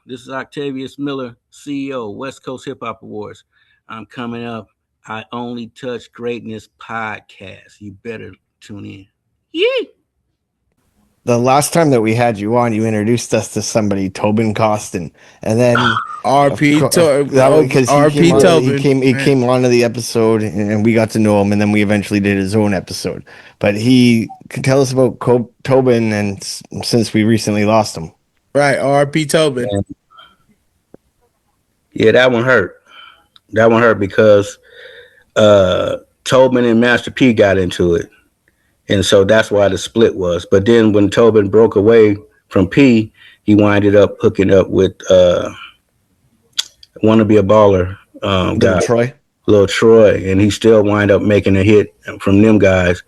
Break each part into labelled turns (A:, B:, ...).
A: This is Octavius Miller, CEO, Westcoast Hip Hop Awards. I'm coming up. I Only Touch Greatness podcast. You better tune in. Yee!
B: The last time that we had you on, you introduced us to somebody, Tobin Costen, and then because
C: Tobin.
B: he came onto the episode, and we got to know him, and then we eventually did his own episode. But he could tell us about Tobin, and since we recently lost him,
C: right? R.P. Tobin.
A: Yeah, that one hurt. That one hurt because Tobin and Master P got into it. And so that's why the split was. But then when Tobin broke away from P, he winded up hooking up with Wanna Be a Baller guy. Lil Troy. And he still wind up making a hit from them guys.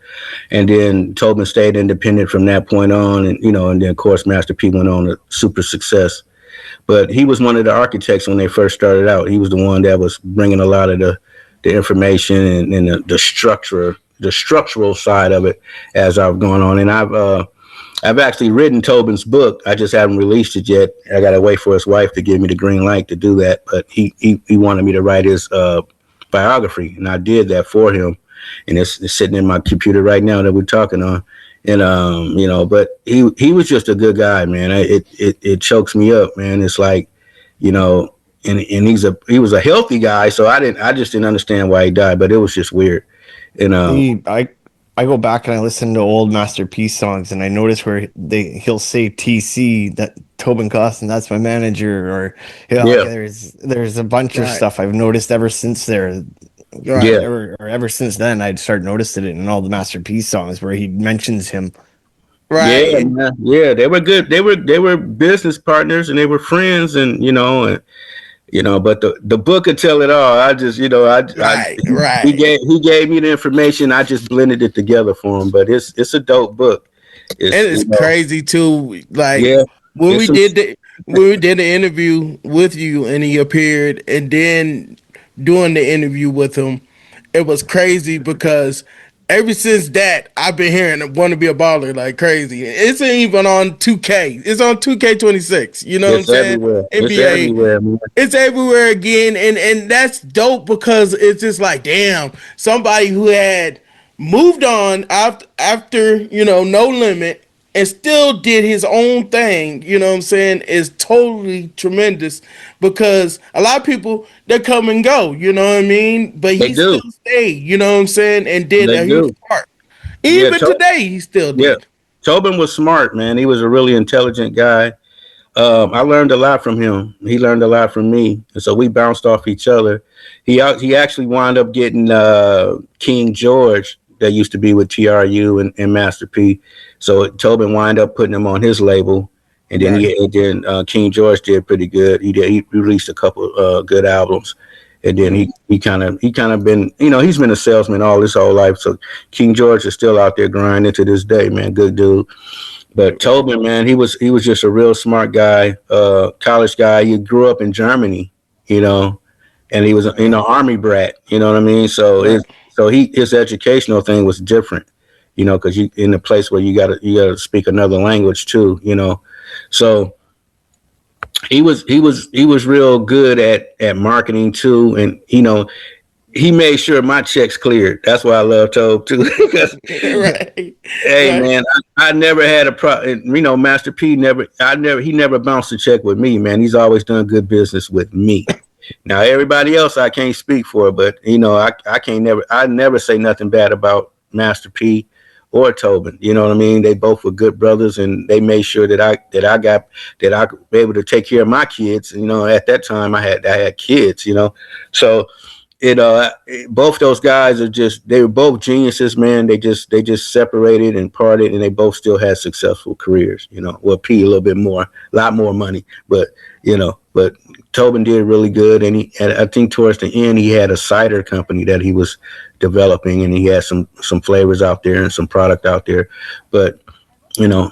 A: And then Tobin stayed independent from that point on. And, and then, of course, Master P went on to super success. But he was one of the architects when they first started out. He was the one that was bringing a lot of the information and the structural side of it as I've gone on. And I've actually written Tobin's book. I just haven't released it yet. I got to wait for his wife to give me the green light to do that. But he wanted me to write his biography, and I did that for him. And it's sitting in my computer right now that we're talking on. And but he was just a good guy, man. It chokes me up, man. It's like, and he was a healthy guy, so I just didn't understand why he died, but it was just weird. And
B: I go back and I listen to old Master P songs, and I notice where he'll say TC, that Tobin Costen, that's my manager, or there's a bunch of stuff I've noticed ever since there. Or ever since then, I'd start noticing it in all the Master P songs where he mentions him.
A: Right. Yeah, they were good. They were business partners and they were friends, and but the book could tell it all. I just, he gave me the information. I just blended it together for him. But it's a dope book.
C: It's crazy too. Like when we did the interview with you and he appeared, and then doing the interview with him, it was crazy because ever since that, I've been hearing "Want to Be a Baller" like crazy. It's even on 2K. It's on 2K26. You know what I'm saying?
A: Everywhere.
C: NBA.
A: It's everywhere, man.
C: It's everywhere again, and that's dope because it's just like, damn, somebody who had moved on after No Limit and still did his own thing, you know what I'm saying, is totally tremendous because a lot of people, they come and go, you know what I mean? But he still stayed, you know what I'm saying, and did a huge part. Even today, he still did.
A: Yeah. Tobin was smart, man. He was a really intelligent guy. I learned a lot from him. He learned a lot from me. And so we bounced off each other. He actually wound up getting King George that used to be with TRU and Master P. So Tobin wound up putting him on his label, and then King George did pretty good. He released a couple good albums, and then he kind of been he's been a salesman all his whole life. So King George is still out there grinding to this day, man. Good dude. But Tobin, man, he was just a real smart guy, college guy. He grew up in Germany, and he was an army brat. You know what I mean? So his educational thing was different, because you in a place where you gotta speak another language too, So he was real good at marketing too, and he made sure my checks cleared. That's why I love Tobe too. Because man, I never had a problem. Master P he never bounced a check with me, man. He's always done good business with me. Now everybody else I can't speak for, but I never say nothing bad about Master P or Tobin. You know what I mean? They both were good brothers, and they made sure that I could be able to take care of my kids. At that time I had kids. So both those guys they were both geniuses, man. They just separated and parted, and they both still had successful careers. Well, P a lot more money, but Tobin did really good, and I think towards the end he had a cider company that he was developing, and he had some flavors out there and some product out there. But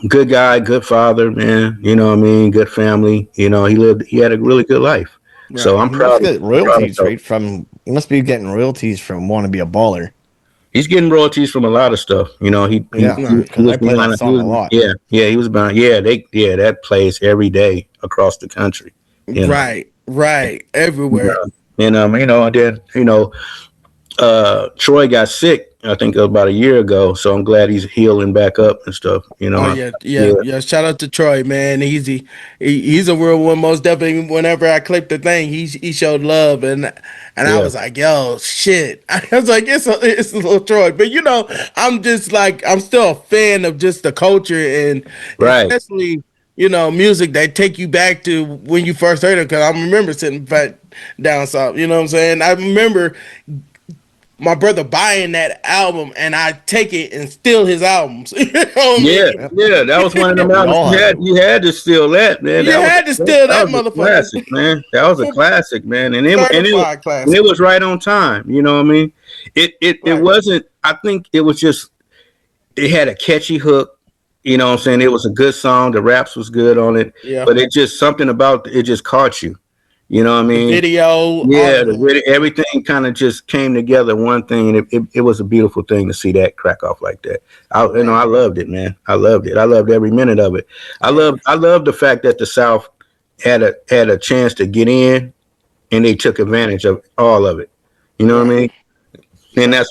A: good guy, good father, man. You know what I mean? Good family. He had a really good life. Right. So I'm proud.
B: He must be getting royalties from "Want to Be a Baller."
A: He's getting royalties from a lot of stuff. He was
B: playing that song a lot.
A: He was bound. That plays every day across the country. You know,
C: Right,
A: you
C: everywhere.
A: know, and then Troy got sick. I think about a year ago, so I'm glad he's healing back up and stuff.
C: Oh yeah,
A: Yeah,
C: yeah. Shout out to Troy, man. He's a real one. Most definitely. Whenever I clipped the thing, he showed love, and I
A: yeah,
C: was like, yo, shit. I was like, it's a little Troy, but I'm just like I'm still a fan of just the culture and
A: right.
C: especially music that take you back to when you first heard it. Because I remember sitting back down south. You know what I'm saying? I remember my brother buying that album and I take it and steal his albums. You know what I
A: Yeah,
C: mean?
A: yeah, that was one of them
B: We
A: albums
B: all have.
A: you had to steal that, man.
C: You had to steal
A: That
C: that
A: was a
C: motherfucker.
A: classic, man. That was a classic, man.
C: Certified
A: And
C: classic.
A: it was right on time. You know what I mean? It
C: Right.
A: wasn't. I think it was just it had a catchy hook. You know what I'm saying? It was a good song. The raps was good on it,
C: Yeah.
A: but it just something about it just caught you. You know what I
C: The
A: mean?
C: video, all
A: Yeah,
C: of that.
A: everything kind of just came together one thing, and it was a beautiful thing to see that crack off like that. I
C: Man.
A: loved it, man. I loved it. I loved every minute of it.
C: Yeah.
A: I loved the fact that the South had a chance to get in, and they took advantage of all of it. You know what I
C: Right.
A: mean?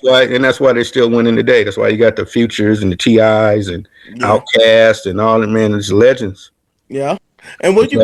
C: Right.
A: And that's why they're still winning today. That's why you got the Futures and the TIs and
C: Yeah.
A: Outcast and all the man, it's legends.
C: Yeah. And what you